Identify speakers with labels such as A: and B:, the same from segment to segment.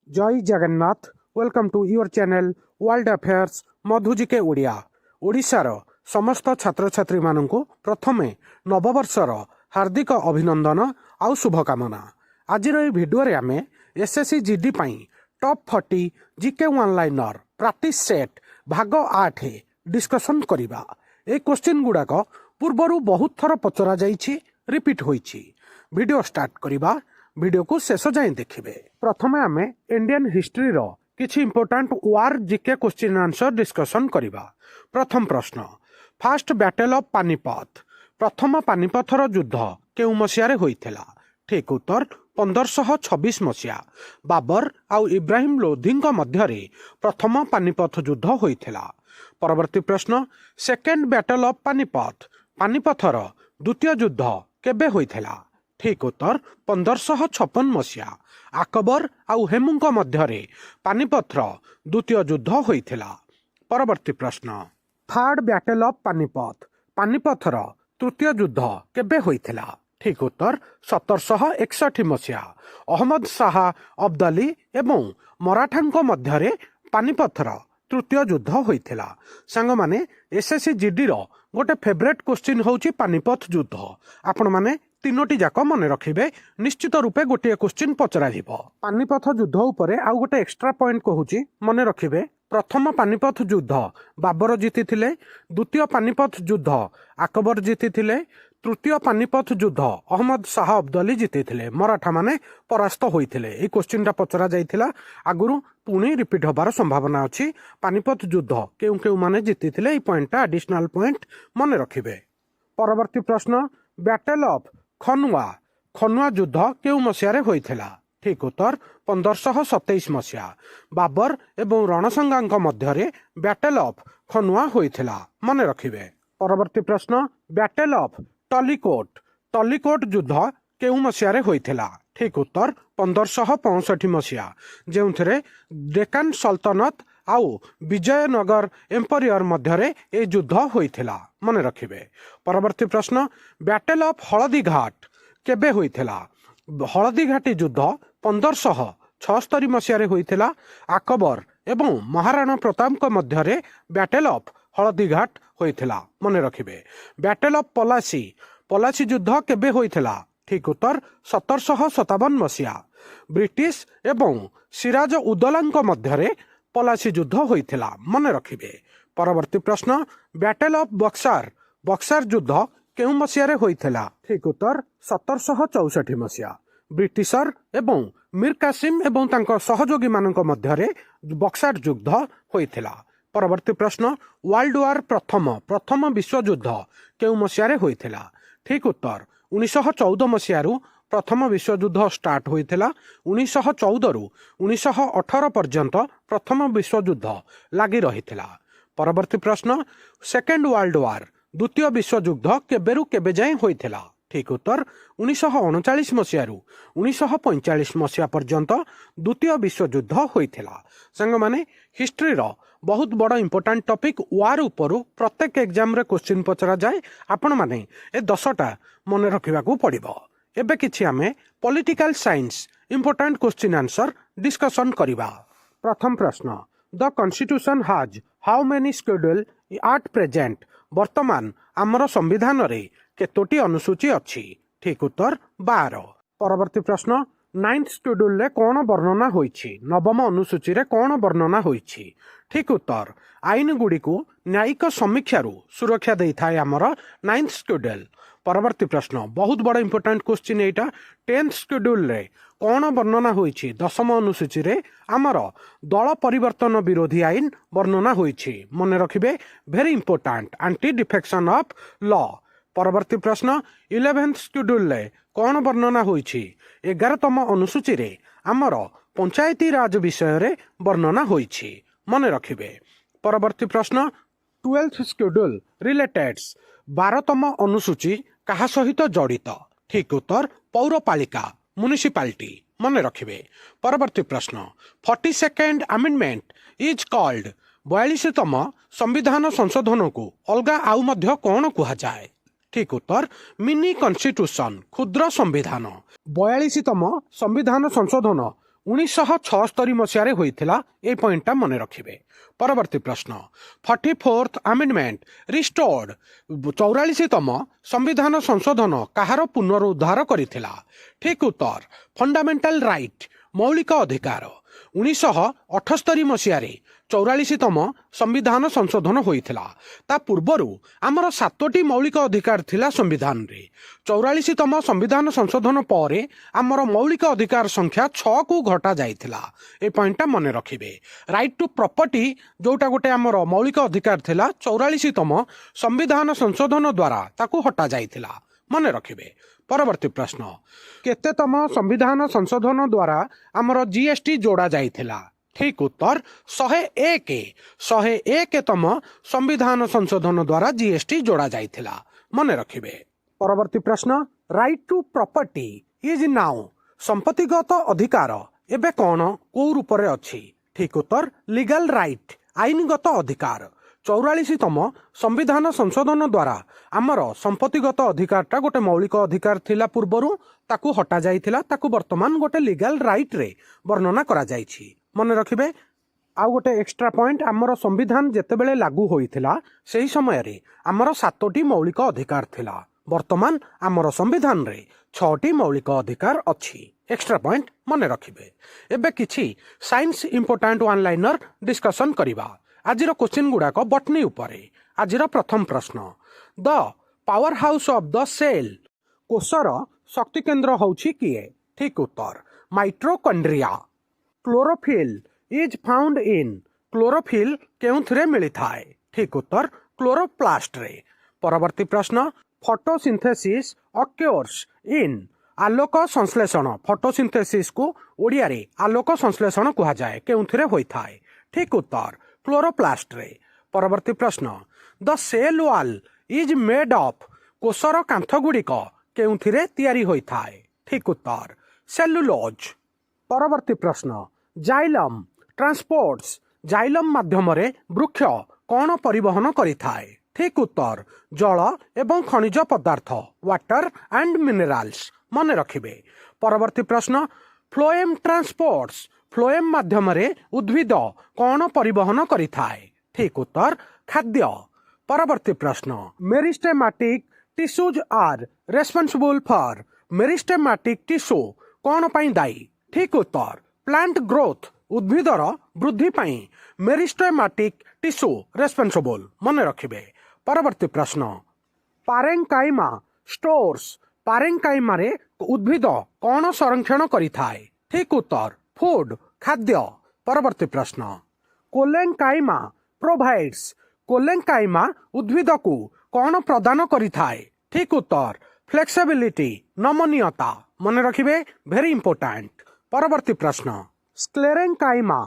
A: जय Jagannath. Welcome to your channel world affairs मधुजिके ओडिया। ओडिशार समस्त छात्र छात्री मानू प्रथमे नववर्षर हार्दिक अभिनंदन आउ शुभकामना। आज भिडियो आम SSC GD top 40 GK one liner practice set भाग 8 डिस्कसन करिबा। ए क्वेश्चन गुड़ाक पूर्वर बहुत थर पचरा जाइछि, रिपीट होइछि। वीडियो स्टार्ट करिबा। वीडियो को शेष जाए देखिए। प्रथमे आमे इंडियन हिस्ट्री रो किछि इंपोर्टेंट वार जीके क्वेश्चन आंसर डिस्कसन करिबा। प्रथम प्रश्न, फर्स्ट बैटल ऑफ पानीपत, प्रथम पानीपथर युद्ध केउ मसिया रे होइथिला? ठीक उत्तर 1526 मसिया। बाबर आउ इब्राहिम लोधीଙ୍କ ମଧ୍ୟରେ प्रथम पानीपथ युद्ध होइथिला। परवर्ती प्रश्न, सेकेंड बैटल ऑफ पानीपत, पानीपथर द्वितीय युद्ध केबे होइथिला? ठीक उत्तर 1556 मसिया। अकबर आउ हेमुଙ୍କ ମଧ୍ୟରେ पानीपथर द्वितीय युद्ध होइथिला। परवर्ती प्रश्न, थर्ड बैटल ऑफ पानीपत, पानीपथर तृतीय युद्ध केबे होइथिला? ठीक उत्तर 1761 मसिया। अहमद शाह अब्दाली एवं मराठाଙ୍କ ମଧ୍ୟରେ पानीपथर तृतीय युद्ध होइथिला। सांग माने एसएससी जीडी रो गोटे फेवरेट क्वेश्चन होउची पानीपत युद्ध। आपण माने तीनोटी जाक मन रखिबे, निश्चित रूपे गोटे क्वेश्चन पचरा जिवो। पानीपथ युद्ध उपरे आउ गोटे एक्स्ट्रा पॉइंट कहूची मन रखिबे। प्रथम पानीपथ युद्ध बाबर जीतिथिले, द्वितीय पानीपथ युद्ध अकबर जीतिथिले, तृतीय पानीपथ युद्ध अहमद शाह अब्दाली जीतिथिले, मराठा माने परास्त होइथिले। ए क्वेश्चन पचरा जाइथिला आगुरु, पुणी रिपीट होबार संभावना अछि। पानीपथ युद्ध केउ केउ माने जीतिथिले, ए पॉइंटटा एडिशनल पॉइंट मन रखिबे। परवर्ती प्रश्न, बैटल ऑफ खनुआ, खनुआ युद्ध केउ मसिया रे होइथिला? ठीक उत्तर 1527 मसिया। बाबर एवं रणसंगाଙ୍କ ମଧ୍ୟରେ बैटल ऑफ खनुआ होइथिला, मन रखिबे। परवर्ती प्रश्न, बैटल ऑफ टलीकोट, टलीकोट युद्ध केउ मसिया रे होइथिला? ठीक उत्तर 1565 मसिया, जेउथरे डेक्कन सल्तनत आउ विजयनगर एम्पायर मध्यरे ए युद्ध होइथिला, मन रखिबे। परवर्ती प्रश्न, बैटल ऑफ हळदी घाट केबे होइथिला? हळदी घाटी युद्ध 1576 मसिया रे होइथिला। अकबर एवं महाराणा प्रतापଙ୍କ ମଧ୍ୟରେ बैटल ऑफ हळदी घाट होइथिला, मन रखिबे। बैटल ऑफ पलासी, पलासी युद्ध केबे होइथिला? ठीक उत्तर 1757 मसिया। ब्रिटिश एवं सिराज उदौलाଙ୍କ ମଧ୍ୟରେ पलासी युद्ध होइथिला, मन रखिबे। परवर्ती प्रश्न, बैटल ऑफ बक्सार, बक्सार युद्ध केउ मसिया रे होइथिला? ठीक उत्तर 1764 मसिया। ब्रिटिशर एवं मीर कासिम एवं तांको सहयोगी मानक ମଧ୍ୟରେ बक्सार युद्ध होइथिला। परवर्ती प्रश्न, वर्ल्ड वार प्रथम, प्रथम विश्व युद्ध केउ मसिया रे होइथिला? ठीक उत्तर 1914 मसियारू प्रथम विश्व युद्ध स्टार्ट होइथिला। 1914 रु 1918 पर्यंत प्रथम विश्व युद्ध लागि रहिथिला। परवर्ती प्रश्न, सेकेंड वर्ल्ड वार, द्वितीय विश्व युद्ध केबेरु केबे जाए होइथिला? ठीक उत्तर 1939 मसियारू 1945 मसिया पर्यंत द्वितीय विश्व युद्ध होइथिला। संग माने हिस्ट्री रो बहुत बड़ इंपोर्टेंट टॉपिक वार उपरु प्रत्येक एग्जाम रे क्वेश्चन पचरा जाए। आपण माने ए 10टा मन रखिबा को पड़िबो। एबे किछि आमे political science important question answer discussion करिबा। प्रथम प्रश्न, the constitution has how many schedule at present, वर्तमान आमर संविधान रे केतोटी अनुसूची अछि? ठीक उत्तर 12। परवर्ती प्रश्न, नाइन्थ शेड्यूल रे कोन वर्णना होइछि? नवम अनुसूची रे कोन वर्णना होइछि? ठीक उत्तर आईन गुडी को न्यायिक समीक्षारू सुरक्षा देई थाए आमर नाइन्थ शेड्यूल। परवर्ती प्रश्न, बहुत बड़ा इंपोर्टेंट क्वेश्चन एटा, 10th शेड्यूल रे कोन वर्णना होइछि? दशम अनुसूची रे आमर दल परिवर्तन विरोधी आईन वर्णना होइछि, मन रखिबे, very important, anti defection of law. परवर्ती प्रश्न, 11th शेड्यूल रे कोन वर्णना होइछि? 11तम अनुसूची रे आमर पंचायती राज विषय रे वर्णना होइछि, मन रखिबे। परवर्ती प्रश्न, 12th शेड्यूल रिलेटेड्स, 12तम अनुसूची कहा सहित जड़ित? ठीक उत्तर पौरपालिका, म्युनिसिपालिटी, मन रखिबे। परवर्ती प्रश्न, 42nd अमेंडमेंट इज कॉल्ड, 42तम संविधान संशोधन को अलगा आउ मध्य कोन कुहा जाए? ठीक उत्तर मिनी कॉन्स्टिट्यूशन, क्षुद्र संविधान। 42तम संविधान संशोधन 1976 ମସିହାରେ ହୋଇଥିଲା। ଏ ପଏଣ୍ଟଟା ମନେ ରଖିବେ। ପରବର୍ତ୍ତୀ ପ୍ରଶ୍ନ 44th ଆମେଣ୍ଡମେଣ୍ଟ ରିଷ୍ଟୋର୍ଡ 44ତମ ସମ୍ବିଧାନ ସଂଶୋଧନ କାହାର ପୁନରୁଦ୍ଧାର କରିଥିଲା? ଠିକ୍ ଉତ୍ତର ଫଣ୍ଡାମେଣ୍ଟାଲ ରାଇଟ୍ ମୌଳିକ ଅଧିକାର। 1978 ମସିହାରେ 44ତମ ସମ୍ବିଧାନ ସଂଶୋଧନ ହୋଇଥିଲା। ତା ପୂର୍ବରୁ ଆମର 7ଟି ମୌଳିକ ଅଧିକାର ଥିଲା ସମ୍ବିଧାନରେ। 44ତମ ସମ୍ବିଧାନ ସଂଶୋଧନ ପରେ ଆମର ମୌଳିକ ଅଧିକାର ସଂଖ୍ୟା 6କୁ ଘଟା ଯାଇଥିଲା। ଏ ପଏଣ୍ଟଟା ମନେ ରଖିବେ। ରାଇଟ୍ ଟୁ ପ୍ରପର୍ଟି ଯେଉଁଟା ଗୋଟେ ଆମର ମୌଳିକ ଅଧିକାର ଥିଲା 44ତମ ସମ୍ବିଧାନ ସଂଶୋଧନ ଦ୍ୱାରା ତାକୁ ହଟା ଯାଇଥିଲା। ମନେ ରଖିବେ। ପରବର୍ତ୍ତୀ ପ୍ରଶ୍ନ କେତେତମ ସମ୍ବିଧାନ ସଂଶୋଧନ ଦ୍ୱାରା ଆମର GST ଯୋଡ଼ା ଯାଇଥିଲା? ଠିକ୍ ଉତ୍ତର 101ତମ ସମ୍ବିଧାନ ସଂଶୋଧନ ଦ୍ୱାରା GST ଯୋଡ଼ା ଯାଇଥିଲା। ମନେ ରଖିବେ। ପରବର୍ତ୍ତୀ ପ୍ରଶ୍ନ ରାଇଟ୍ ଟୁ ପ୍ରପର୍ଟି ଇଜ୍ ନାଉ ସମ୍ପତ୍ତିଗତ ଅଧିକାର ଏବେ କ'ଣ କୋଉ ରୂପରେ ଅଛି? ଠିକ୍ ଉତ୍ତର ଲିଗାଲ ରାଇଟ୍ ଆଇନଗତ ଅଧିକାର। 44ତମ ସମ୍ବିଧାନ ସଂଶୋଧନ ଦ୍ୱାରା ଆମର ସମ୍ପତ୍ତିଗତ ଅଧିକାରଟା ଗୋଟେ ମୌଳିକ ଅଧିକାର ଥିଲା ପୂର୍ବରୁ, ତାକୁ ହଟା ଯାଇଥିଲା। ତାକୁ ବର୍ତ୍ତମାନ ଗୋଟେ ଲିଗାଲ ରାଇଟ୍ରେ ବର୍ଣ୍ଣନା କରାଯାଇଛି। ମନେ ରଖିବେ। ଆଉ ଗୋଟେ ଏକ୍ସଟ୍ରା ପଏଣ୍ଟ ଆମର ସମ୍ବିଧାନ ଯେତେବେଳେ ଲାଗୁ ହୋଇଥିଲା ସେହି ସମୟରେ ଆମର 7ଟି ମୌଳିକ ଅଧିକାର ଥିଲା। ବର୍ତ୍ତମାନ ଆମର ସମ୍ବିଧାନରେ 6ଟି ମୌଳିକ ଅଧିକାର ଅଛି। ଏକ୍ସଟ୍ରା ପଏଣ୍ଟ ମନେ ରଖିବେ। ଏବେ କିଛି science important one liner discussion କରିବା। ଆଜିର କୋଶ୍ଚିନ୍ ଗୁଡ଼ାକ ବଟନୀ ଉପରେ। ଆଜିର ପ୍ରଥମ ପ୍ରଶ୍ନ the power house of the cell କୋଷର ଶକ୍ତି କେନ୍ଦ୍ର ହେଉଛି କିଏ? ଠିକ୍ ଉତ୍ତର mitochondria. Chlorophyll is found in chlorophyll କେଉଁଥିରେ ମିଳିଥାଏ? ଠିକ୍ ଉତ୍ତର କ୍ଲୋରୋପ୍ଲାଷ୍ଟରେ। ପରବର୍ତ୍ତୀ ପ୍ରଶ୍ନ ଫଟୋସିନ୍ଥେସିସ୍ ଅକ୍ୟୁର୍ସ ଇନ୍ ଆଲୋକ ସଂଶ୍ଳେଷଣ ଫଟୋସିନ୍ଥେସିସ୍କୁ ଓଡ଼ିଆରେ ଆଲୋକ ସଂଶ୍ଳେଷଣ କୁହାଯାଏ। କେଉଁଥିରେ ହୋଇଥାଏ? ଠିକ୍ ଉତ୍ତର କ୍ଲୋରୋପ୍ଲାଷ୍ଟରେ। ପରବର୍ତ୍ତୀ ପ୍ରଶ୍ନ the cell wall is made of କୋଷର କାନ୍ଥଗୁଡ଼ିକ କେଉଁଥିରେ ତିଆରି ହୋଇଥାଏ? ଠିକ୍ ଉତ୍ତର ସେଲୁଲୋଜ୍। ପରବର୍ତ୍ତୀ ପ୍ରଶ୍ନ ଜାଇଲମ୍ ଟ୍ରାନ୍ସପୋର୍ଟସ୍ ଜାଇଲମ୍ ମାଧ୍ୟମରେ ବୃକ୍ଷ କ'ଣ ପରିବହନ କରିଥାଏ? ଠିକ୍ ଉତ୍ତର ଜଳ ଏବଂ ଖଣିଜ ପଦାର୍ଥ ୱାଟର ଆଣ୍ଡ ମିନେରାଲ୍ସ। ମନେ ରଖିବେ। ପରବର୍ତ୍ତୀ ପ୍ରଶ୍ନ ଫ୍ଲୋଏମ୍ ଟ୍ରାନ୍ସପୋର୍ଟସ୍ ଫ୍ଲୋଏମ୍ ମାଧ୍ୟମରେ ଉଦ୍ଭିଦ କ'ଣ ପରିବହନ କରିଥାଏ? ଠିକ୍ ଉତ୍ତର ଖାଦ୍ୟ। ପରବର୍ତ୍ତୀ ପ୍ରଶ୍ନ ମେରିଷ୍ଟେମାଟିକ୍ ଟିସ୍ୟୁଜ୍ ଆର୍ ରେସ୍ପନ୍ସିବୁଲ୍ ଫର୍ ମେରିଷ୍ଟେମାଟିକ୍ ଟିସ୍ୟୁ କ'ଣ ପାଇଁ ଦାୟୀ? ଠିକ୍ ଉତ୍ତର ପ୍ଲାଣ୍ଟ ଗ୍ରୋଥ୍ ଉଦ୍ଭିଦର ବୃଦ୍ଧି ପାଇଁ ମେରିଷ୍ଟେମାଟିକ୍ ଟିସ୍ୟୁ ରେସ୍ପନ୍ସିବୁଲ୍। ମନେ ରଖିବେ। ପରବର୍ତ୍ତୀ ପ୍ରଶ୍ନ ପାରେଙ୍କାଇମା ଷ୍ଟୋର୍ସ ପାରେଙ୍କାଇମାରେ ଉଦ୍ଭିଦ କ'ଣ ସଂରକ୍ଷଣ କରିଥାଏ? ଠିକ୍ ଉତ୍ତର ଫୁଡ୍ ଖାଦ୍ୟ। ପରବର୍ତ୍ତୀ ପ୍ରଶ୍ନ କୋଲେଙ୍କାଇମା ପ୍ରୋଭାଇଡ୍ସ କୋଲେଙ୍କାଇମା ଉଦ୍ଭିଦକୁ କ'ଣ ପ୍ରଦାନ କରିଥାଏ? ଠିକ୍ ଉତ୍ତର ଫ୍ଲେକ୍ସିବିଲିଟି ନମନୀୟତା। ମନେ ରଖିବେ। Very important. ପରବର୍ତ୍ତୀ ପ୍ରଶ୍ନ ସ୍କ୍ଲେରେଙ୍କାଇମା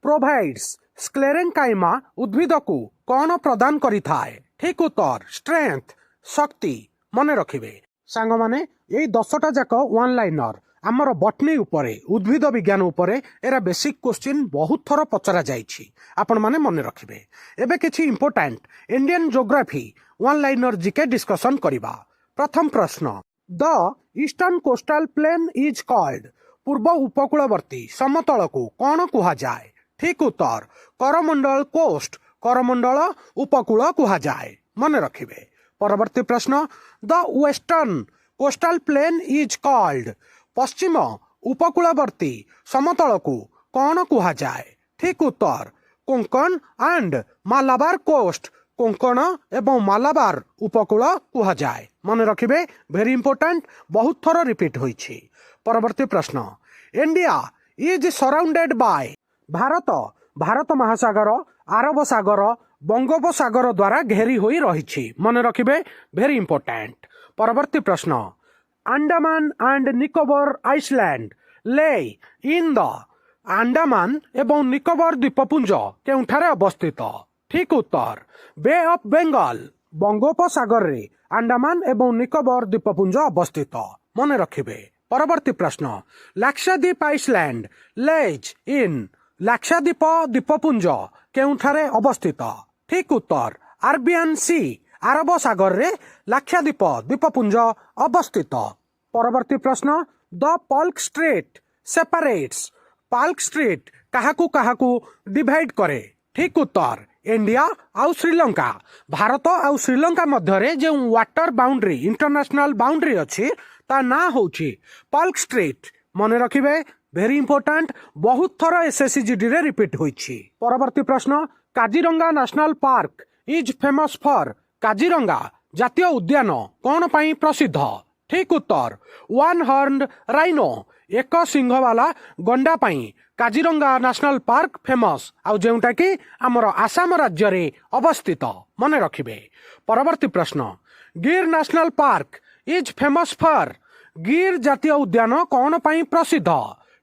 A: ପ୍ରୋଭାଇଡ୍ସ ସ୍କ୍ଲେରେଙ୍କାଇମା ଉଦ୍ଭିଦକୁ କ'ଣ ପ୍ରଦାନ କରିଥାଏ? ଠିକ୍ ଉତ୍ତର ଷ୍ଟ୍ରେଂଥ ଶକ୍ତି। ମନେ ରଖିବେ। ସାଙ୍ଗମାନେ ଏଇ 10ଟା ଯାକ ୱାନ୍ ଲାଇନର ଆମର ବଟନୀ ଉପରେ ଉଦ୍ଭିଦ ବିଜ୍ଞାନ ଉପରେ ଏରା ବେସିକ୍ କୋଶ୍ଚିନ୍ ବହୁତ ଥର ପଚରା ଯାଇଛି। ଆପଣମାନେ ମନେ ରଖିବେ। ଏବେ କିଛି important Indian geography one liner GK discussion କରିବା। ପ୍ରଥମ ପ୍ରଶ୍ନ the eastern coastal plain is called ପୂର୍ବ ଉପକୂଳବର୍ତ୍ତୀ ସମତଳକୁ କ'ଣ କୁହାଯାଏ? ଠିକ୍ ଉତ୍ତର କରମଣ୍ଡଳ କୋଷ୍ଟ କରମଣ୍ଡଳ ଉପକୂଳ କୁହାଯାଏ। ମନେ ରଖିବେ। ପରବର୍ତ୍ତୀ ପ୍ରଶ୍ନ the western coastal plain is called ପଶ୍ଚିମ ଉପକୂଳବର୍ତ୍ତୀ ସମତଳକୁ କ'ଣ କୁହାଯାଏ? ଠିକ୍ ଉତ୍ତର କୋଙ୍କଣ ଆଣ୍ଡ ମାଲାବାର କୋଷ୍ଟ କୋଙ୍କଣ ଏବଂ ମାଲାବାର ଉପକୂଳ କୁହାଯାଏ। ମନେ ରଖିବେ। Very important. ବହୁତ ଥର ରିପିଟ୍ ହୋଇଛି। ପରବର୍ତ୍ତୀ ପ୍ରଶ୍ନ ଇଣ୍ଡିଆ ଇଜ୍ ସରାଉଣ୍ଡେଡ୍ ବାଇ ଭାରତ ମହାସାଗର ଆରବ ସାଗର ବଙ୍ଗୋପସାଗର ଦ୍ୱାରା ଘେରି ହୋଇ ରହିଛି। ମନେ ରଖିବେ। Very important. ପରବର୍ତ୍ତୀ ପ୍ରଶ୍ନ ଆଣ୍ଡାମାନ ଆଣ୍ଡ ନିକୋବର ଆଇସଲ୍ୟାଣ୍ଡ ଲେ ଇନ୍ ଦ ଆଣ୍ଡାମାନ ଏବଂ ନିକୋବର ଦ୍ୱୀପପୁଞ୍ଜ କେଉଁଠାରେ ଅବସ୍ଥିତ? ଠିକ୍ ଉତ୍ତର ବେ ଅଫ୍ ବେଙ୍ଗଲ ବଙ୍ଗୋପସାଗରରେ ଆଣ୍ଡାମାନ ଏବଂ ନିକୋବର ଦ୍ୱୀପପୁଞ୍ଜ ଅବସ୍ଥିତ। ମନେ ରଖିବେ। ପରବର୍ତ୍ତୀ ପ୍ରଶ୍ନ Lakshadweep Iceland Lay's in Lakshadweep ଦ୍ୱୀପପୁଞ୍ଜ କେଉଁଠାରେ ଅବସ୍ଥିତ? ଠିକ୍ ଉତ୍ତର ଆରବିଆନ୍ ସି ଆରବ ସାଗରରେ ଲାକ୍ଷାଦ୍ୱୀପ ଦ୍ୱୀପପୁଞ୍ଜ ଅବସ୍ଥିତ। ପରବର୍ତ୍ତୀ ପ୍ରଶ୍ନ ଦ ପଲ୍କ ଷ୍ଟ୍ରେଟ୍ ସେପାରେଟ୍ସ पार्क स्ट्रीट काहाकू काहाकू डिवाइड करे ठीक उत्तर इंडिया आउ श्रीलंका भारत आउ श्रीलंका मध्य जो वाटर बाउंड्री इंटरनेशनल बाउंड्री अच्छी ता ना होची पार्क स्ट्रीट मन रखिबे वेरी इंपोर्टेंट बहुत थर एसएससीजीडी रे रिपीट होईछि परवर्ती प्रश्न Kaziranga national park is famous for Kaziranga जातीय उद्यान कौन पाई प्रसिद्ध ठीक उत्तर वन हॉर्न राइनो एक सिंह वाला गंडा पाई काजीरंगा नेशनल पार्क फेमस आउ जेउटा कि हमर आसाम राज्य रे अवस्थित मन रखिबे परवर्ती प्रश्न गिर national park is famous for गिर जातीय उद्यान कौन पाई प्रसिद्ध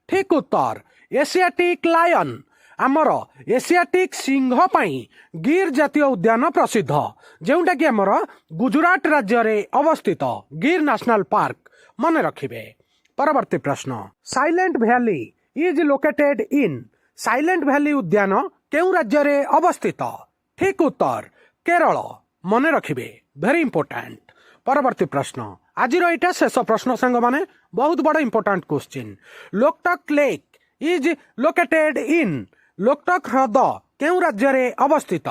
A: ठीक उत्तर एशियाटिक लायन आमर एशियाटिक सिंह पाई गिर जातीय उद्यान प्रसिद्ध जेउटा कि आमर गुजरात राज्य रे अवस्थित गिर नेशनल पार्क मन रखिबे परवर्ती प्रश्न silent valley is located in silent valley उद्यान केउ राज्य रे अवस्थित ठीक उत्तर केरल मन रखिबे वेरी इंपोर्टेंट परवर्ती प्रश्न आज यहाँ शेष प्रश्न सांग माने बहुत बड़ important question Loktak lake is located in Loktak ह्रद केउ राज्य रे अवस्थित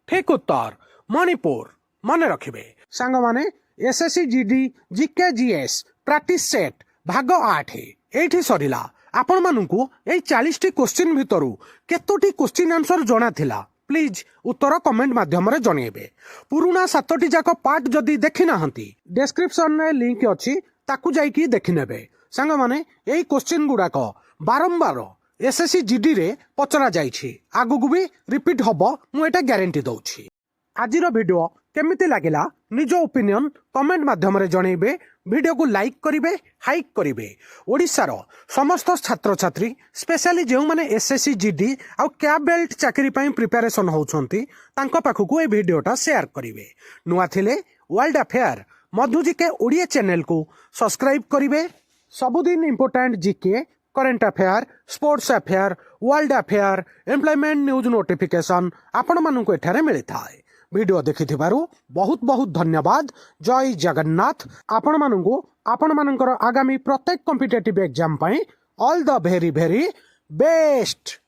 A: ठीक उत्तर मणिपुर मन रखिबे सांग माने SSC GD GK GS practice set भाग 8 एठी सरिला आपण मानकू ए 40 क्वेश्चन भितरु केतोटी क्वेश्चन आंसर जणा थिला प्लीज उत्तर कमेंट माध्यम रे जणेबे पुरुना 7टी जाक पार्ट जदी देखि नाहंती डिस्क्रिप्शन रे लिंक अछि ताकू जाई की देखि नेबे संग माने एई क्वेश्चन गुडाक बारंबार एसएससी जीडी रे पचरा जाईछि आगुगु भी रिपीट हबो मु एटा ग्यारंटी दउछि आजिरो वीडियो केमिति लागिला निज ओपिनियन कमेंट माध्यम रे जणेबे वीडियो को लाइक करिवे हाइक करिवे ओडिशार समस्त छात्र छात्री स्पेशली जो माने एसएससी जीडी आ कैब बेल्ट चाकरी पई प्रिपरेशन होउछंती तांको पाखकू ए वीडियोटा शेयर करिवे नुआ थिले वर्ल्ड अफेयर मधु जीके ओडिया चैनल को सब्सक्राइब करिवे सबुदिन important GK current affair sports affair world affair employment news notification आपण मानकू एठारे मिलिथाय वीडियो देखिथिबारु बहुत बहुत धन्यवाद जय जगन्नाथ आपण मानकू आपण मानकर आगामी प्रत्येक कॉम्पिटिटिव एग्जाम पई all the very very best.